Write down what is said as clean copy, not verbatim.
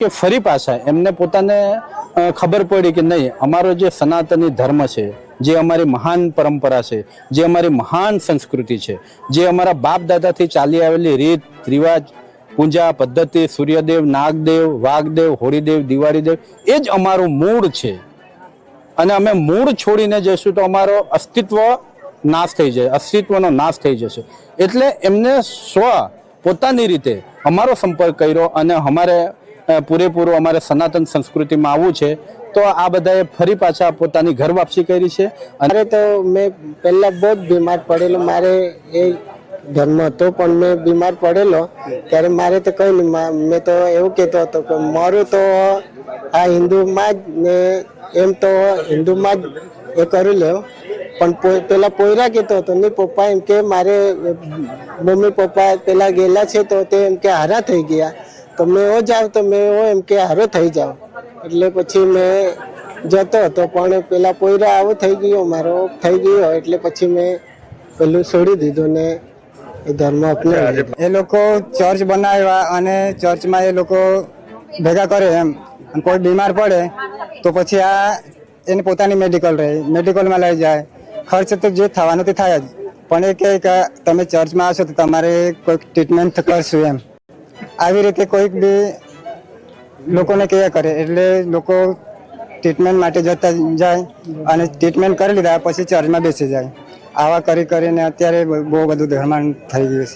કે ફરી પાછા એમને પોતાને ખબર પડી કે નહીં, અમારો જે સનાતની ધર્મ છે, જે અમારી મહાન પરંપરા છે, જે અમારી મહાન સંસ્કૃતિ છે, જે અમારા બાપ દાદાથી ચાલી આવેલી રીત રિવાજ, પૂજા પદ્ધતિ, સૂર્યદેવ, નાગદેવ, વાઘદેવ, હોળીદેવ, દિવાળીદેવ, એ જ અમારું મૂળ છે. અને અમે મૂળ છોડીને જઈશું તો અમારો અસ્તિત્વ નાશ થઈ જાય, અસ્તિત્વનો નાશ થઈ જશે. એટલે એમને પોતાની રીતે અમારો સંપર્ક કર્યો અને અમારે પૂરેપૂરું અમારે સનાતન સંસ્કૃતિમાં આવવું છે. તો આ બધાએ ફરી પાછા પોતાની ઘર વાપસી કરી છે. अरे तो मैं पहला बहुत बीमार पड़ेलो, मारे એ ધર્મ હતો પણ મેં બીમાર પડેલો ત્યારે મારે તો કઈ નહીં, મેં તો એવું કહેતો હતો કે મારું તો આ હિન્દુમાં જ ને એમ તો હિન્દુમાં જ એ કરી લેવું. પણ પેલા પોયરા કહેતો હતો નહીં, પપ્પા એમ કે મારે મમ્મી પપ્પા પેલા ગયેલા છે તો તે એમ કે હારા થઈ ગયા, તો મેં એવો જાઉં તો મેં એવો એમ કે હારો થઈ જાઉં. એટલે પછી મેં જતો હતો પણ પેલા પોયરા આવો થઈ ગયો, મારો થઈ ગયો, એટલે પછી મેં પેલું છોડી દીધું ને એ ધર્મ અપનાવ્યો. એ લોકો ચર્ચ બનાવ્યા અને ચર્ચમાં એ લોકો ભેગા કરે એમ, અને કોઈ બીમાર પડે તો પછી આ એને પોતાની મેડિકલમાં લઈ જાય. ખર્ચ તો જે થવાનું તે થાય જ, પણ એ કહે કે તમે ચર્ચમાં આવશો તો તમારે કોઈક ટ્રીટમેન્ટ કરશું એમ. આવી રીતે કોઈક બી લોકોને કહ્યા કરે એટલે લોકો ટ્રીટમેન્ટ માટે જતા જાય અને ટ્રીટમેન્ટ કરી લીધા પછી ચર્ચમાં બેસી જાય. આવા કરીને અત્યારે બહુ બધું ધર્માંતર થઈ ગયું છે.